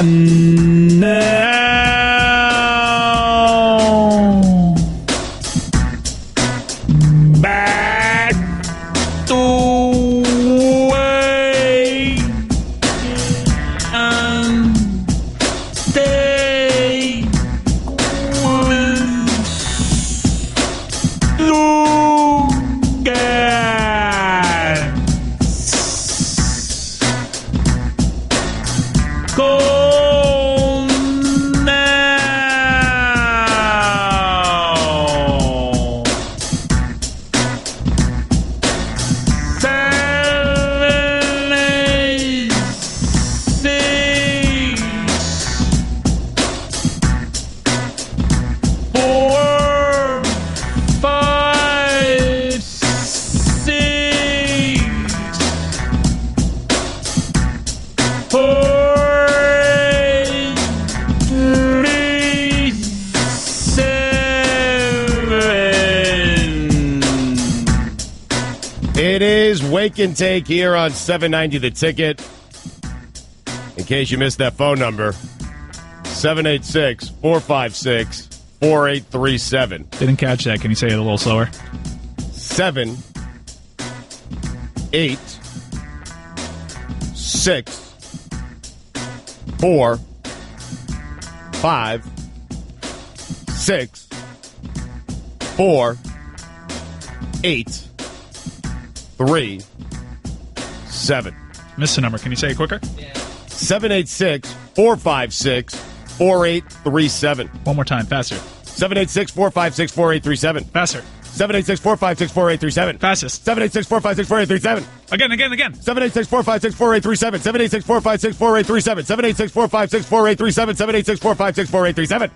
And now, back to Wake and stay with Stugotz. Go now. 7, 8, 6, 4, 5, 6, 4, 8, 3, 7. It is Wake and Take here on 790 The Ticket. In case you missed that phone number, 786-456-4837. Didn't catch that. Can you say it a little slower? 7, 8, 6, 4, 5, 6, 4, 8, 3, 7. Missed the number. Can you say it quicker? 786-456-4837. One more time. Faster. 786-456-4837. Faster. 786-456-4837. Fastest. 786-456-4837. Again. 786-456-4837. 786-456-4837. 786-456-4837. 786-456-4837.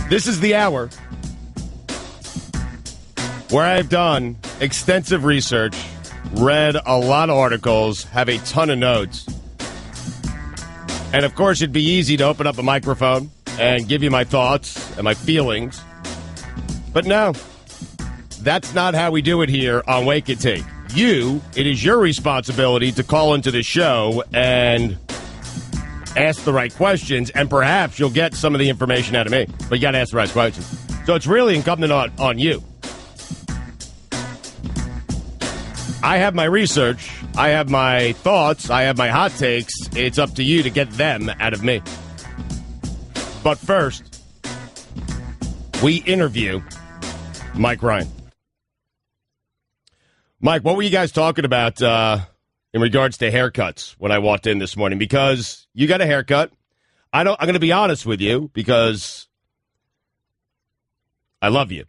This is the hour where I've done extensive research, read a lot of articles, have a ton of notes. And, of course, it'd be easy to open up a microphone and give you my thoughts and my feelings. But no, that's not how we do it here on Wake and Take. It is your responsibility to call into the show and ask the right questions, and perhaps you'll get some of the information out of me. But you got to ask the right questions. So it's really incumbent on you. I have my research, I have my thoughts, I have my hot takes. It's up to you to get them out of me. But first, we interview Mike Ryan. Mike, what were you guys talking about in regards to haircuts when I walked in this morning? Because you got a haircut. I'm going to be honest with you because I love you.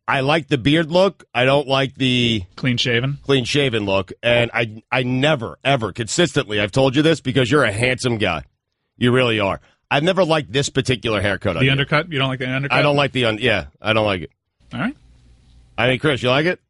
I like the beard look. I don't like the Clean shaven look. And I never, ever, consistently, I've told you this because you're a handsome guy. You really are. I've never liked this particular haircut. The undercut? You don't like the undercut? I don't like the I don't like it. All right. I mean, Chris, you like it?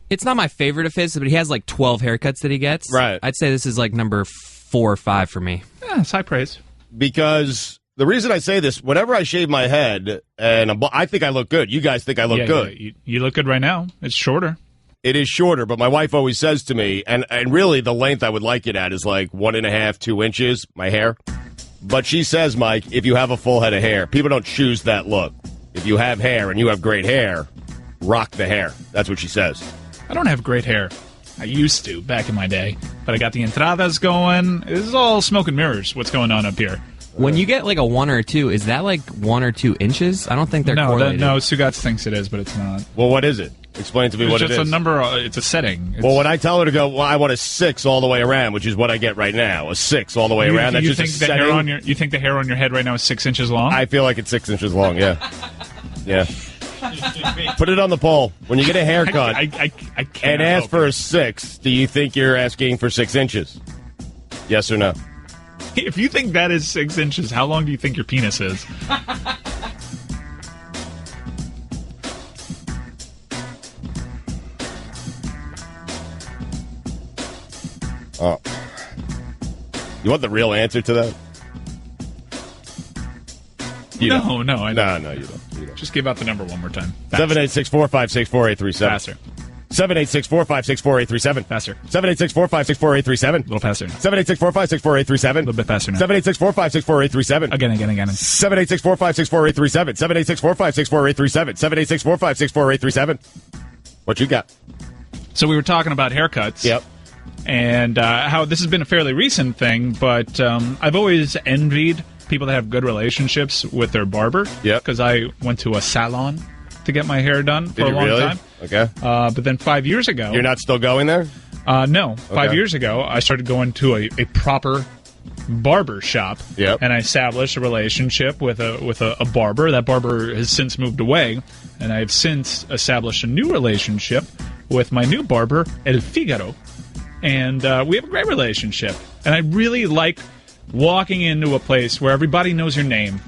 It's not my favorite of his, but he has like 12 haircuts that he gets. Right. I'd say this is like number 4 or 5 for me. Yeah, it's high praise. Because the reason I say this, whenever I shave my head, and I think I look good. You guys think I look good. Yeah, you look good right now. It's shorter. It is shorter, but my wife always says to me, and really the length I would like it at is like 1.5, 2 inches, my hair. But she says, Mike, if you have a full head of hair, people don't choose that look. If you have hair and you have great hair, rock the hair. That's what she says. I don't have great hair. I used to back in my day. But I got the entradas going. This is all smoke and mirrors, what's going on up here. When you get like a 1 or 2, is that like 1 or 2 inches? I don't think they're correlated. No, Stugotz thinks it is, but it's not. Well, what is it? Explain to me what it is. It's just a number. It's a setting. Well, when I tell her to go, I want a 6 all the way around, which is what I get right now, a 6 all the way around. That's you just think a setting. You think the hair on your head right now is 6 inches long? I feel like it's 6 inches long, yeah. Yeah. Put it on the poll. When you get a haircut I can't and ask for a 6, do you think you're asking for 6 inches? Yes or no? If you think that is 6 inches, how long do you think your penis is? Oh. You want the real answer to that? No, I don't. No, you don't. Just give out the number one more time. 786-456-4837. Faster. 786-456-4837. Faster. 786-456-4837. A little faster now. 786-456-4837. A little bit faster now. 786-456-4837. Again. 786-456-4837. 786-456-4837. 786-456-4837. What you got? So we were talking about haircuts. Yep. And how this has been a fairly recent thing, but I've always envied people that have good relationships with their barber. Yep. Because I went to a salon to get my hair done for a long time. Okay. But then 5 years ago... You're not still going there? No. 5 years ago, I started going to a proper barber shop. Yep. And I established a relationship with a barber. That barber has since moved away, and I've since established a new relationship with my new barber, El Figaro. And we have a great relationship. And I really like walking into a place where everybody knows your name,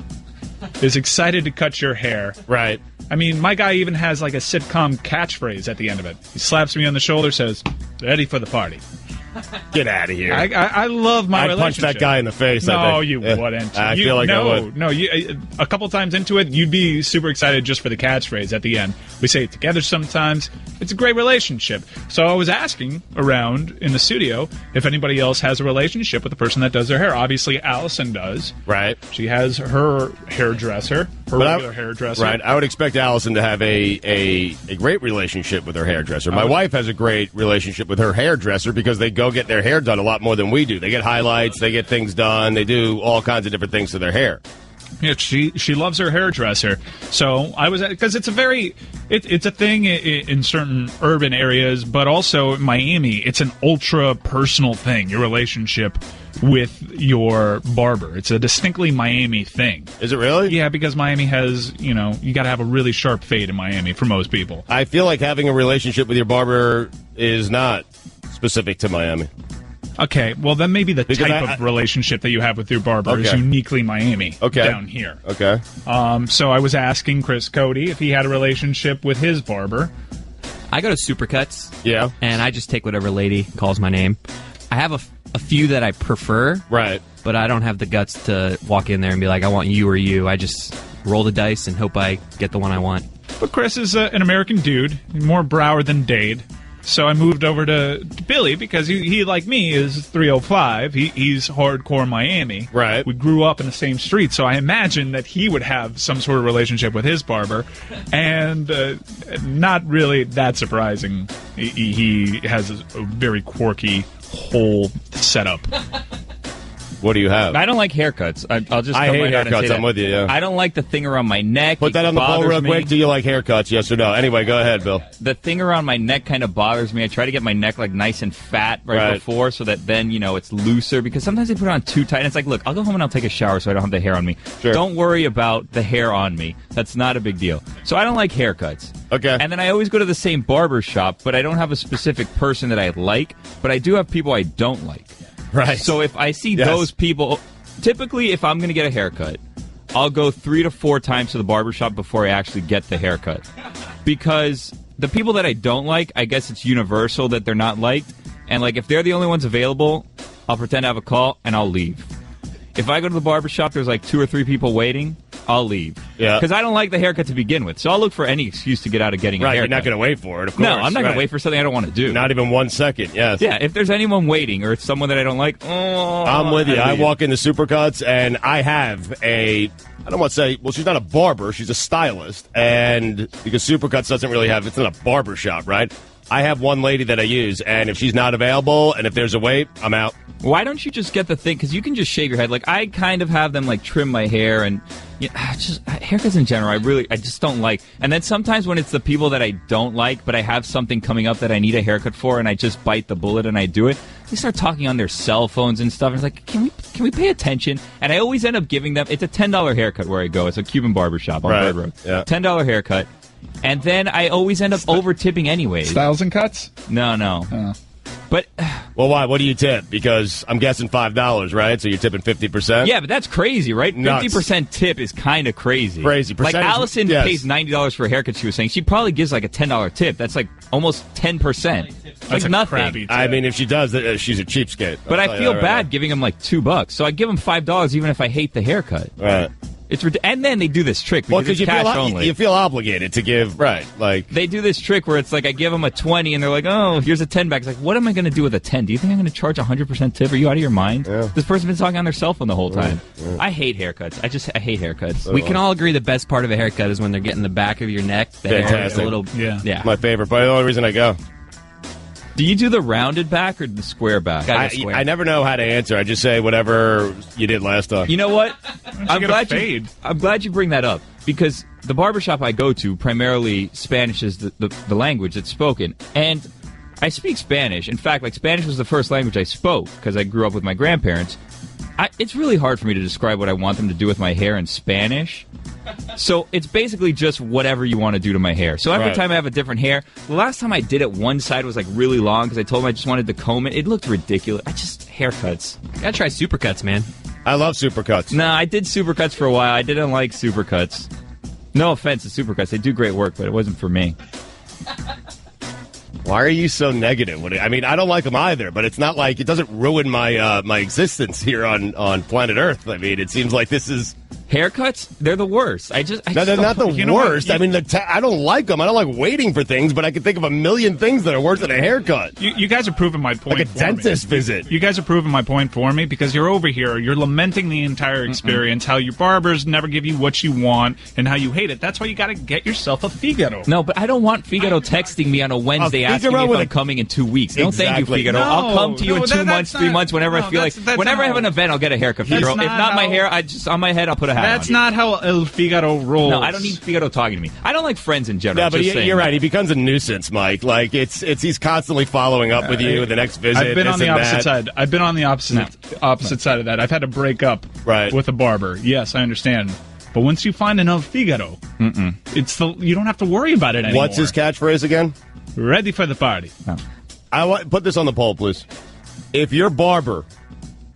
is excited to cut your hair. Right. I mean, my guy even has like a sitcom catchphrase at the end of it. He slaps me on the shoulder, says, "Ready for the party." Get out of here. I love my I'd relationship. punch that guy in the face. No, I think. you wouldn't. I feel like I would. No, a couple times into it, you'd be super excited just for the catchphrase at the end. We say it together sometimes. It's a great relationship. So I was asking around in the studio if anybody else has a relationship with the person that does their hair. Obviously, Allison does. Right. She has her hairdresser, regular hairdresser. Right. I would expect Allison to have a great relationship with her hairdresser. My wife has a great relationship with her hairdresser because they go get their hair done a lot more than we do. They get highlights, they get things done, they do all kinds of different things to their hair. Yeah, she loves her hairdresser. So I was because it's a thing in certain urban areas, but also in Miami, it's an ultra personal thing. Your relationship with your barber, it's a distinctly Miami thing. Is it really? Yeah, because Miami has you got to have a really sharp fade in Miami for most people. I feel like having a relationship with your barber is not specific to Miami. Okay, well then maybe the type of relationship that you have with your barber is uniquely Miami down here. Okay. So I was asking Chris Cody if he had a relationship with his barber. I go to Supercuts. Yeah. And I just take whatever lady calls my name. I have a few that I prefer. Right. But I don't have the guts to walk in there and be like, I want you or you. I just roll the dice and hope I get the one I want. But Chris is an American dude, more Broward than Dade. So I moved over to Billy because he like me, is 305. He's hardcore Miami. Right. We grew up in the same street, so I imagine that he would have some sort of relationship with his barber. And not really that surprising. He has a very quirky whole setup. What do you have? I don't like haircuts. I'll just. I come hate right out and haircuts. say that. I'm with you. Yeah. I don't like the thing around my neck. Put that on the poll real quick. Do you like haircuts? Yes or no? Anyway, go ahead, Bill. The thing around my neck kind of bothers me. I try to get my neck like nice and fat right before, so that then it's looser. Because sometimes they put it on too tight. And it's like, look, I'll go home and I'll take a shower, so I don't have the hair on me. Sure. Don't worry about the hair on me. That's not a big deal. So I don't like haircuts. Okay. And then I always go to the same barber shop, but I don't have a specific person that I like. But I do have people I don't like. Right. So if I see those people. Typically, if I'm going to get a haircut, I'll go 3 to 4 times to the barbershop before I actually get the haircut. Because the people that I don't like, I guess it's universal that they're not liked. And, like, if they're the only ones available, I'll pretend I have a call, and I'll leave. If I go to the barbershop, there's, like, 2 or 3 people waiting, I'll leave. Yeah. Because I don't like the haircut to begin with. So I'll look for any excuse to get out of getting a haircut. You're not going to wait for it, of course. No, I'm not going to wait for something I don't want to do. Not even 1 second, yes. Yeah, if there's anyone waiting or it's someone that I don't like, I'm with you. I walk into Supercuts, and I have I don't want to say, well, she's not a barber, she's a stylist. And because Supercuts doesn't really have, it's not a barber shop, right? I have one lady that I use, and if she's not available, and if there's a wait, I'm out. Why don't you just get the thing? Because you can just shave your head. Like, I kind of have them, like, trim my hair, and just haircuts in general, I just don't like. And then sometimes when it's the people that I don't like, but I have something coming up that I need a haircut for, and I just bite the bullet and I do it, they start talking on their cell phones and stuff. And it's like, can we pay attention? And I always end up giving them, it's a $10 haircut where I go. It's a Cuban barbershop on Bird Road. Yeah. $10 haircut. And then I always end up over-tipping anyways. Styles and cuts? No. But well, why? What do you tip? Because I'm guessing $5, right? So you're tipping 50%. Yeah, but that's crazy, right? Nuts. 50% tip is kind of crazy. Crazy. Like Allison pays $90 for a haircut. She was saying she probably gives like a $10 tip. That's like almost 10%. That's like nothing. Crappy tip. I mean, if she does, she's a cheapskate. But I feel bad giving him like $2, so I give him $5 even if I hate the haircut. Right. And then they do this trick because it's cash only. You feel obligated to give, right? Like they do this trick where it's like I give them a 20 and they're like, "Oh, here's a 10 back." It's like, what am I going to do with a 10? Do you think I'm going to charge 100% tip? Are you out of your mind? Yeah. This person's been talking on their cell phone the whole time. I hate haircuts. I hate haircuts. We can all agree the best part of a haircut is when they're getting the back of your neck. The hair is Fantastic. a little, Yeah. my favorite, but the only reason I go. Do you do the rounded back or the square back? I never know how to answer. I just say whatever you did last time. You know what? I'm fade? glad you bring that up because the barbershop I go to, primarily Spanish is the language that's spoken. And I speak Spanish. In fact, like Spanish was the first language I spoke because I grew up with my grandparents. It's really hard for me to describe what I want them to do with my hair in Spanish. So it's basically just whatever you want to do to my hair. So every time I have a different hair, the last time I did it, one side was like really long because I told them I just wanted to comb it. It looked ridiculous. Haircuts. Gotta try Supercuts, man. I love Supercuts. Nah, I did Supercuts for a while. I didn't like Supercuts. No offense to Supercuts. They do great work, but it wasn't for me. Why are you so negative? I mean, I don't like them either, but it's not like it doesn't ruin my my existence here on planet Earth. I mean, it seems like this is haircuts. They're the worst. No, they're not the worst. I mean, I don't like them. I don't like waiting for things, but I can think of a million things that are worse than a haircut. You guys are proving my point. Like a dentist visit. You guys are proving my point for me because you're over here. You're lamenting the entire experience, how your barbers never give you what you want, and how you hate it. That's why you got to get yourself a Figaro. No, but I don't want Figaro texting me on a Wednesday asking me if I'm coming in 2 weeks. No, thank you, Figaro. No, I'll come to you in 2 months, 3 months, whenever I feel like. Whenever I have an event, I'll get a haircut, Figaro. If not my hair, on my head, I'll put a hat on. That's not how El Figaro rolls. No, I don't need Figaro talking to me. I don't like friends in general. No, but you're right. He becomes a nuisance, Mike. Like he's constantly following up with you. The next visit. I've been on the opposite side. I've been on the opposite side of that. I've had to break up with a barber. Yes, I understand. But once you find an El Figaro, you don't have to worry about it anymore. What's his catchphrase again? Ready for the party. No. I want put this on the poll, please. If your barber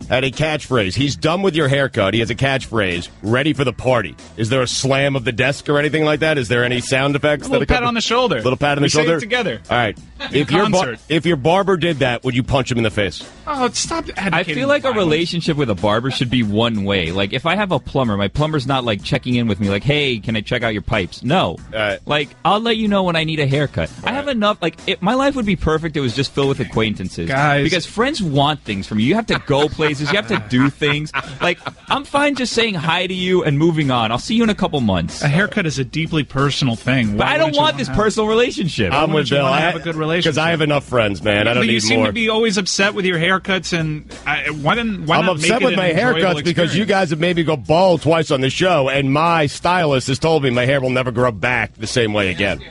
had a catchphrase, he's done with your haircut, he has a catchphrase, ready for the party. Is there a slam of the desk or anything like that? Is there any sound effects? A little pat on the shoulder. Little pat on the shoulder? We say it together. All right. If your barber did that, would you punch him in the face? Oh, stop advocating. I feel like violence. a relationship with a barber should be one way. Like, if I have a plumber, my plumber's not, like, checking in with me, like, hey, can I check out your pipes? No. Like, I'll let you know when I need a haircut. I have enough, like, my life would be perfect if it was just filled with acquaintances. Guys. Because friends want things from you. You have to go places. You have to do things. Like, I'm fine just saying hi to you and moving on. I'll see you in a couple months. A haircut is a deeply personal thing. But I don't want this personal relationship. I'm with Bill. I have a good relationship. Because I have enough friends, man. I don't need more. You seem to be always upset with your haircuts, and why not I'm upset with my haircuts because you guys have made me go bald twice on the show, and my stylist has told me my hair will never grow back the same way again.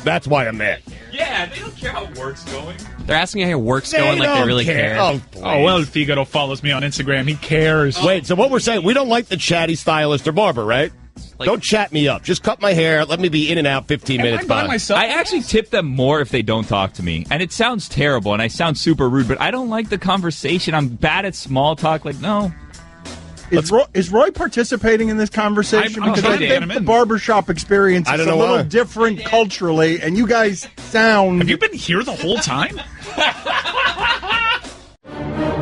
That's why I'm mad. Yeah, they don't care how work's going. They're asking how your work's going like they really care. Oh, well, Figaro follows me on Instagram. He cares. Wait, so what we're saying, we don't like the chatty stylist or barber, right? Don't chat me up. Just cut my hair. Let me be in and out 15 minutes. By myself? I actually tip them more if they don't talk to me. And it sounds terrible, and I sound super rude, but I don't like the conversation. I'm bad at small talk. Like, no. Is Roy participating in this conversation? I'm because I trying to get think him the in. barbershop experience I is don't a know little why. different culturally, and you guys sound... Have you been here the whole time?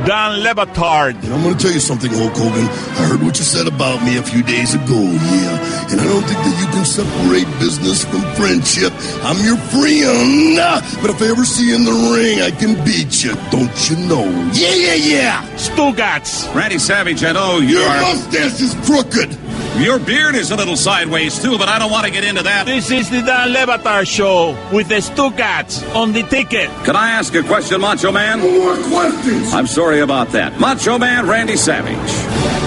Don Lebatard. And I'm going to tell you something, Hulk Hogan. I heard what you said about me a few days ago, yeah. And I don't think that you can separate business from friendship. I'm your friend. But if I ever see you in the ring, I can beat you. Don't you know? Yeah. Stugotz. Randy Savage, I know Your mustache is crooked. Your beard is a little sideways, too, but I don't want to get into that. This is the Don Lebatard Show with the Stugotz on the ticket. Can I ask a question, Macho Man? No more questions. I'm sorry about that. Macho Man Randy Savage.